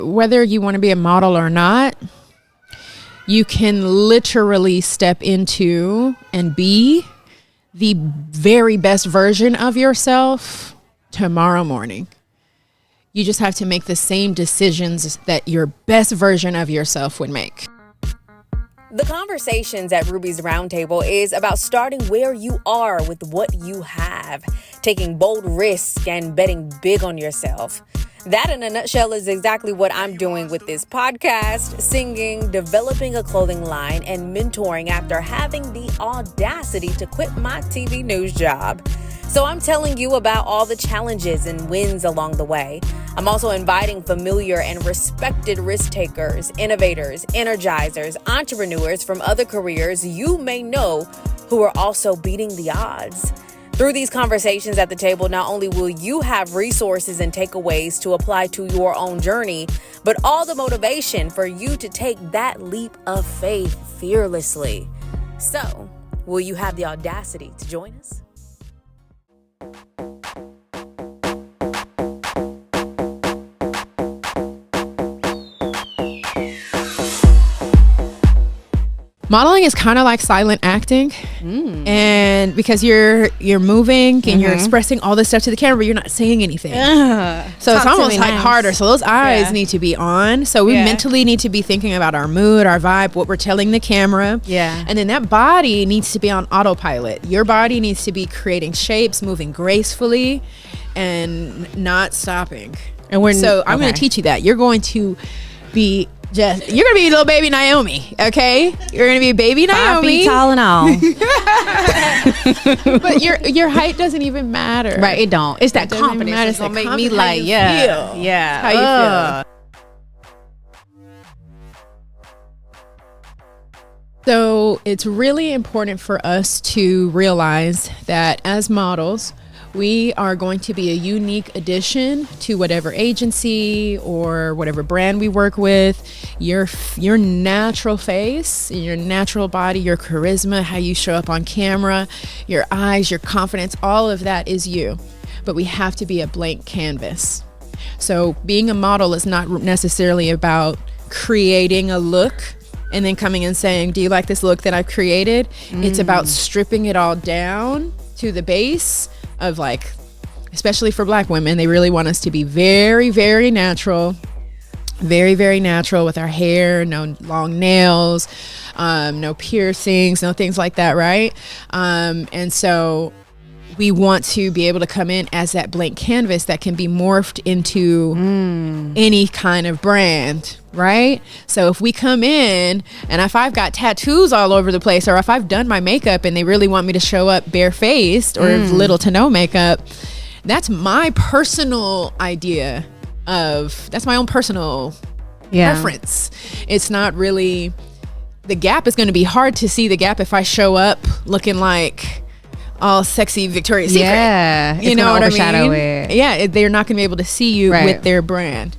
whether you want to be a model or not, you can literally step into and be the very best version of yourself tomorrow morning. You just have to make the same decisions that your best version of yourself would make. The conversations at Ruby's Roundtable is about starting where you are with what you have, taking bold risks and betting big on yourself. That, in a nutshell, is exactly what I'm doing with this podcast, singing, developing a clothing line, and mentoring after having the audacity to quit my TV news job. So I'm telling you about all the challenges and wins along the way. I'm also inviting familiar and respected risk takers, innovators, energizers, entrepreneurs from other careers you may know who are also beating the odds. Through these conversations at the table, not only will you have resources and takeaways to apply to your own journey, but all the motivation for you to take that leap of faith fearlessly. So, will you have the audacity to join us? Modeling is kind of like silent acting, and because you're moving and you're expressing all this stuff to the camera, but you're not saying anything. So it's almost like harder. So those eyes need to be on. So we mentally need to be thinking about our mood, our vibe, what we're telling the camera. Yeah. And then that body needs to be on autopilot. Your body needs to be creating shapes, moving gracefully, and not stopping. And I'm going to teach you that. You're going to be you're gonna be little baby Naomi, okay? You're gonna be baby Naomi, 5 feet tall and all. But your height doesn't even matter, Right? It don't. It's that confidence. It's gonna make confidence, me like, how you yeah, feel. yeah. How you feel. So it's really important for us to realize that as models, we are going to be a unique addition to whatever agency or whatever brand we work with. Your natural face, your natural body, your charisma, how you show up on camera, your eyes, your confidence, all of that is you. But we have to be a blank canvas. So being a model is not necessarily about creating a look and then coming and saying, do you like this look that I've created? It's about stripping it all down to the base of, like, especially for Black women, they really want us to be very, very natural, very, very natural with our hair, no long nails, no piercings, no things like that, right? And so we want to be able to come in as that blank canvas that can be morphed into any kind of brand, right? So if we come in and if I've got tattoos all over the place, or if I've done my makeup and they really want me to show up barefaced or little to no makeup, that's my personal idea that's my own personal preference. It's not really, the Gap is going to be hard to see the Gap if I show up looking like all sexy Victoria's Secret. Yeah, you know what I mean? It. Yeah, they're not going to be able to see you with their brand.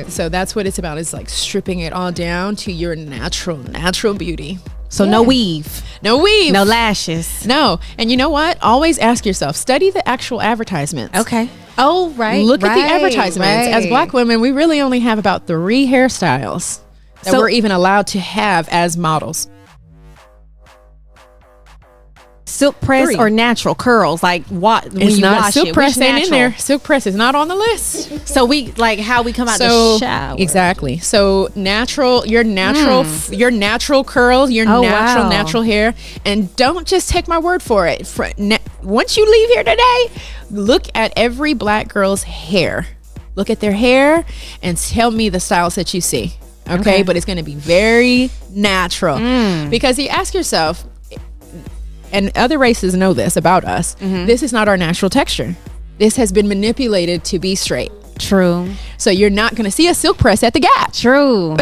So that's what it's about, is like stripping it all down to your natural beauty. So no weave, no lashes, no. And you know what? Always ask yourself, study the actual advertisements. Okay. Oh, right. Look at the advertisements. Right. As Black women, we really only have about 3 hairstyles that we're even allowed to have as models. Silk press 3. or natural curls, like what when It's you not, wash silk it, press which ain't in natural? there. Silk press is not on the list. So we, like, how we come out the shower. Exactly. So your natural curls, your natural hair, and don't just take my word for it. Once you leave here today, look at every Black girl's hair. Look at their hair and tell me the styles that you see. Okay. But it's going to be very natural because you ask yourself, and other races know this about us, this is not our natural texture. This has been manipulated to be straight. True. So you're not going to see a silk press at the Gap. True.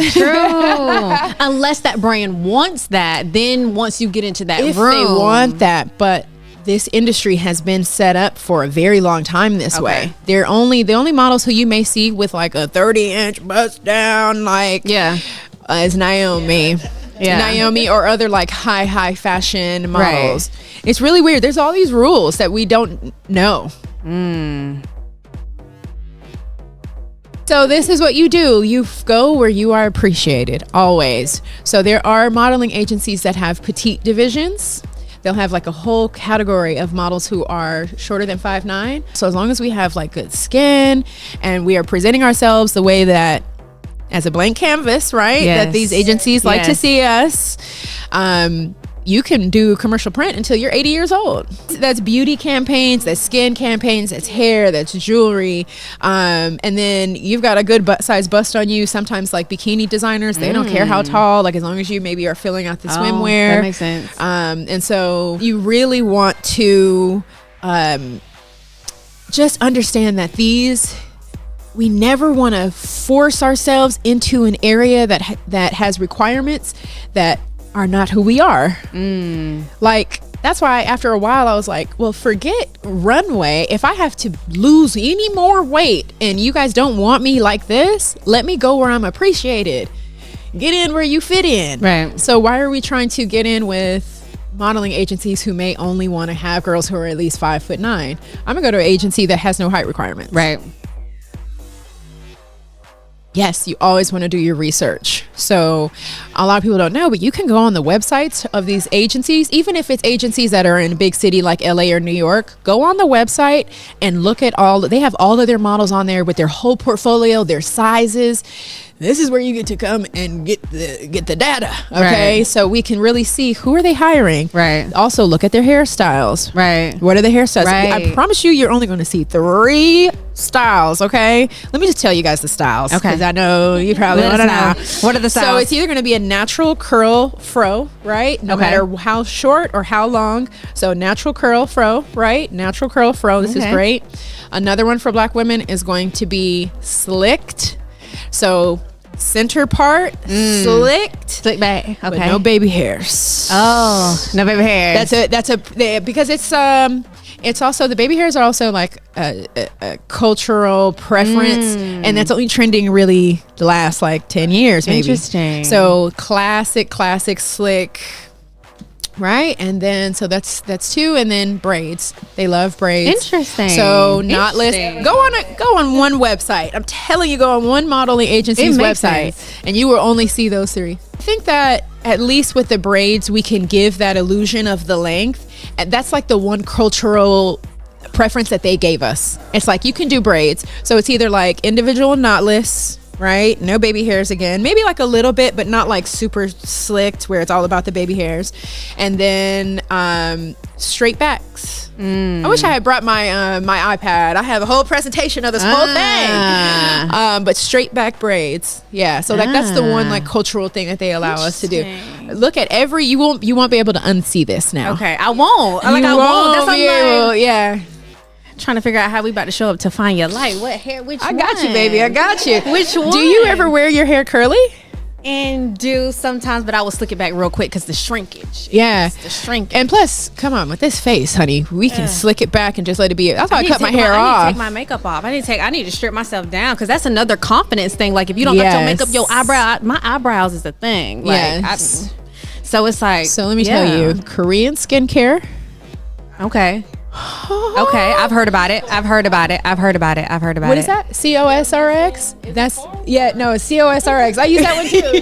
Unless that brand wants that, then once you get into that if room. they want that. But this industry has been set up for a very long time this way. The only models who you may see with like a 30-inch bust down, like, is Naomi. Naomi or other like high fashion models. It's really weird. There's all these rules that we don't know. So this is what you do. You go where you are appreciated, always. So there are modeling agencies that have petite divisions. They'll have like a whole category of models who are shorter than 5'9". So as long as we have like good skin and we are presenting ourselves the way that, as a blank canvas, right? Yes. That these agencies like to see us. You can do commercial print until you're 80 years old. That's beauty campaigns, that's skin campaigns, that's hair, that's jewelry. And then you've got a good size bust on you. Sometimes like bikini designers, they don't care how tall, like as long as you maybe are filling out the swimwear. That makes sense. And so you really want to just understand that we never want to force ourselves into an area that has requirements that are not who we are. Like, that's why after a while I was like, well, forget runway. If I have to lose any more weight and you guys don't want me like this, let me go where I'm appreciated. Get in where you fit in. Right. So why are we trying to get in with modeling agencies who may only want to have girls who are at least 5'9"? I'm gonna go to an agency that has no height requirements. Right. Yes, you always want to do your research. So a lot of people don't know, but you can go on the websites of these agencies, even if it's agencies that are in a big city like LA or New York. Go on the website and look at they have all of their models on there with their whole portfolio, their sizes. This is where you get to come and get the data. Okay. Right. So we can really see who are they hiring. Right. Also look at their hairstyles. Right. What are the hairstyles? Right. I promise you're only going to see 3 styles. Okay. Let me just tell you guys the styles. Okay. Because I know you probably Let want to us know. What are the styles? So it's either going to be a natural curl fro, right? No Okay. matter how short or how long. So natural curl fro, right? Natural curl fro. This is Okay. great. Another one for Black women is going to be slicked. So center part slicked, Slick back. Okay. but no baby hairs. Oh, no baby hair. Because it's also, the baby hairs are also like a cultural preference, and that's only trending really the last like 10 years maybe. Interesting. So classic slick, right? And then so that's 2, and then braids. They love braids. Interesting. So knotless. Go on one website. I'm telling you, go on one modeling agency's It makes website, sense. and you will only see those 3. I think that at least with the braids, we can give that illusion of the length. And that's like the one cultural preference that they gave us. It's like you can do braids. So it's either like individual knotless, right? No baby hairs again. Maybe like a little bit, but not like super slicked where it's all about the baby hairs. And then straight backs. I wish I had brought my my iPad. I have a whole presentation of this whole thing. But straight back braids. Yeah. So like that's the one like cultural thing that they allow us to do. Look at you won't be able to unsee this now. Okay, I won't. You I won't. That's won't be something able, like, yeah. trying to figure out how we about to show up to find your light. What hair? Which I got you, baby. I got you. Which one? Do you ever wear your hair curly? And do sometimes, but I will slick it back real quick because the shrinkage. Yeah. The shrinkage. And plus, come on, with this face, honey, we can slick it back and just let it be. That's why I need cut to my take hair I need to off. take my makeup off. I need to strip myself down because that's another confidence thing. Like if you don't got your makeup, your eyebrow, my eyebrows is the thing. Like, Yes. so it's like. So let me tell you, Korean skincare. Okay. Okay, I've heard about it. What What is that? COSRX? That's it's COSRX. I use that one too.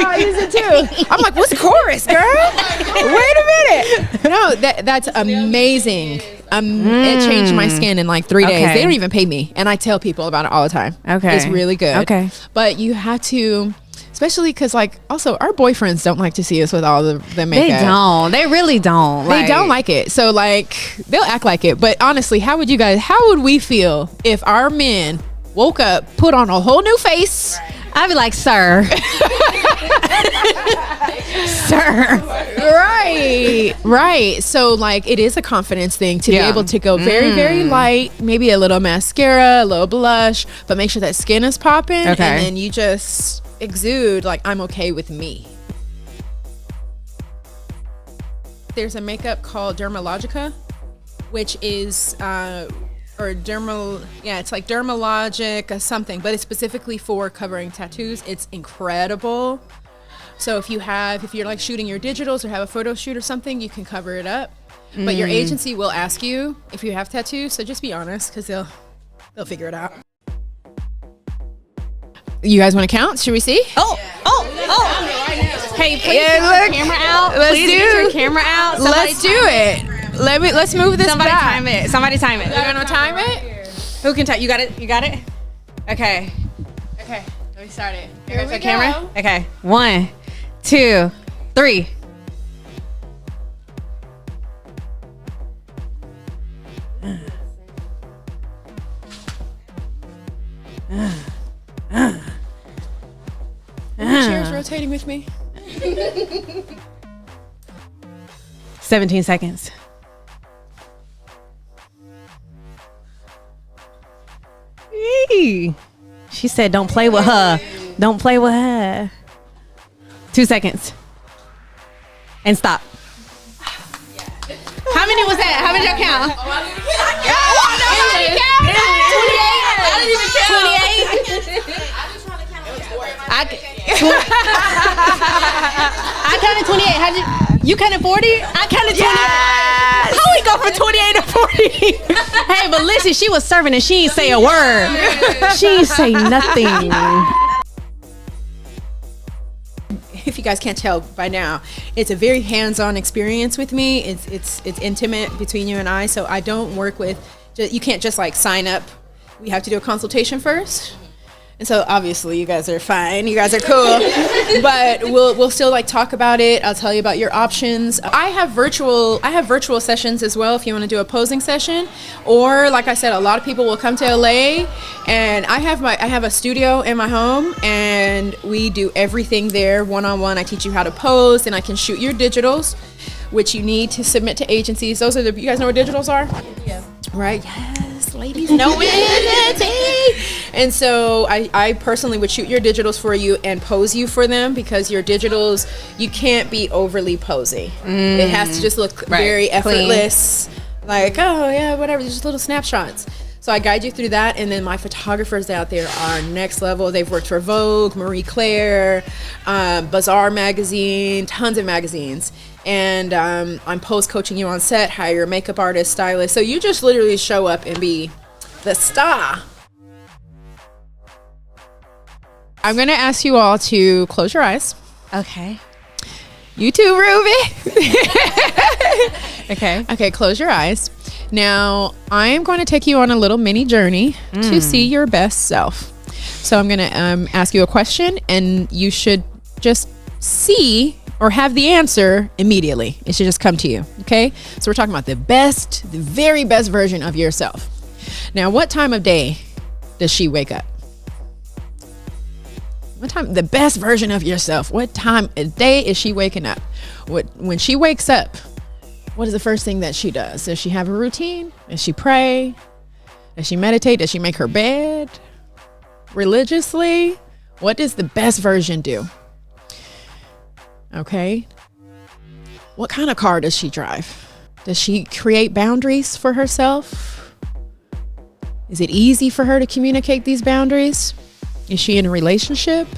I use it too. I'm like, what's chorus, girl? Wait a minute. No, that's amazing. It changed my skin in like 3 days. Okay. They don't even pay me, and I tell people about it all the time. Okay. It's really good. Okay. But you have to, especially because like also our boyfriends don't like to see us with all the makeup. They don't. They really don't. They don't like it. So like they'll act like it. But honestly, how would we feel if our men woke up, put on a whole new face? I'd be like, sir. Sir. Right. So like it is a confidence thing to be Yeah. able to go very, very light, maybe a little mascara, a little blush, but make sure that skin is popping. Okay. And then you just exude like I'm okay with me. There's a makeup called Dermalogica, which is it's like Dermalogic or something, but it's specifically for covering tattoos. It's incredible. So if you're like shooting your digitals or have a photo shoot or something, you can cover it up. But your agency will ask you if you have tattoos, so just be honest because they'll figure it out. You guys want to count? Should we see? Oh. Hey, please get your camera out. Please get your camera out. Let's do it. Let's move this back. Somebody time it. You're gonna time it? Who can time? You got it? Okay. Okay. Let me start it. Here we go. Camera. Okay. 1, 2, 3. Chair's rotating with me. 17 seconds. Eee. She said, "Don't play with her. Don't play with her." 2 seconds. And stop. How many was that? How many y'all count? I counted 28. You counted 40? I counted 20. Yes! How we go from 28 to 40? Hey, but listen, she was serving and she ain't say a word. She ain't say nothing. If you guys can't tell by now, it's a very hands-on experience with me. It's intimate between you and I, so I don't work with, you can't just like sign up. We have to do a consultation first. And so obviously you guys are fine. You guys are cool. But we'll still like talk about it. I'll tell you about your options. I have virtual sessions as well if you want to do a posing session. Or like I said, a lot of people will come to LA and I have a studio in my home and we do everything there one-on-one. I teach you how to pose and I can shoot your digitals, which you need to submit to agencies. You guys know what digitals are? Yeah. Right? Yes, ladies know it. And so I personally would shoot your digitals for you and pose you for them because your digitals, you can't be overly posy. It has to just look very effortless. Clean. Like, oh yeah, whatever, just little snapshots. So I guide you through that, and then my photographers out there are next level. They've worked for Vogue, Marie Claire, Bazaar magazine, tons of magazines. And I'm post coaching you on set, hire a makeup artist, stylist. So you just literally show up and be the star. I'm going to ask you all to close your eyes. Okay. You too, Ruby. Okay. Okay, close your eyes. Now, I am going to take you on a little mini journey to see your best self. So I'm going to ask you a question, and you should just see or have the answer immediately. It should just come to you, okay? So we're talking about the very best version of yourself. Now, what time of day does she wake up? What time? The best version of yourself. What time of day is she waking up? When she wakes up, what is the first thing that she does? Does she have a routine? Does she pray? Does she meditate? Does she make her bed religiously? What does the best version do? Okay. What kind of car does she drive? Does she create boundaries for herself? Is it easy for her to communicate these boundaries? Is she in a relationship?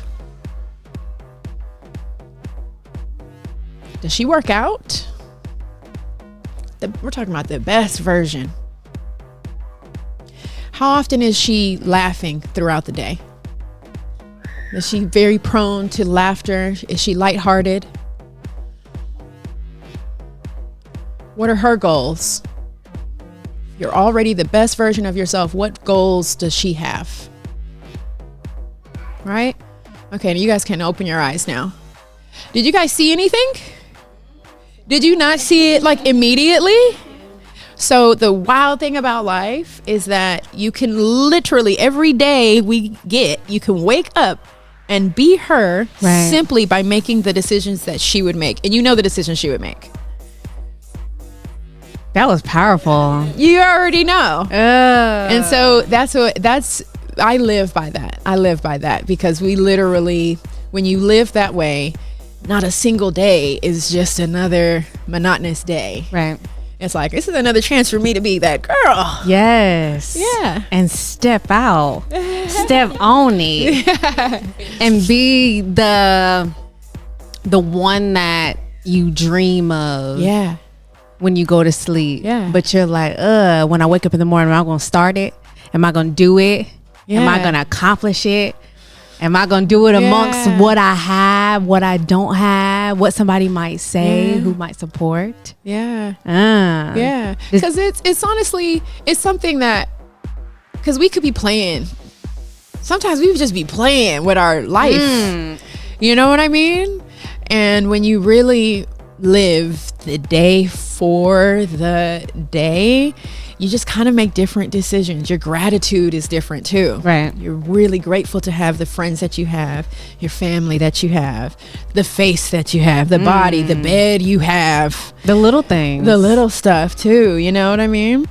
Does she work out? We're talking about the best version. How often is she laughing throughout the day? Is she very prone to laughter? Is she lighthearted? What are her goals? You're already the best version of yourself. What goals does she have? Right? Okay, you guys can open your eyes now. Did you guys see anything? Did you not see it like immediately? So the wild thing about life is that you can literally every day you can wake up and be her simply by making the decisions that she would make. And you know the decisions she would make. That was powerful. You already know. And so I live by that. I live by that because we literally, when you live that way, not a single day is just another monotonous day. Right. It's like, this is another chance for me to be that girl. Yes. Yeah. And step out. Step on it. And be the one that you dream of. Yeah. When you go to sleep. Yeah. But you're like, when I wake up in the morning, am I going to start it? Am I going to do it? Yeah. Am I going to accomplish it? Am I gonna do it amongst what I have, what I don't have, what somebody might say, who might support? Yeah. Because it's honestly, it's something that, because we could be playing. Sometimes we would just be playing with our life. You know what I mean? And when you really live the day for the day, you just kind of make different decisions. Your gratitude is different too. Right. You're really grateful to have the friends that you have, your family that you have, the face that you have, the body, the bed you have. The little things. The little stuff too. You know what I mean?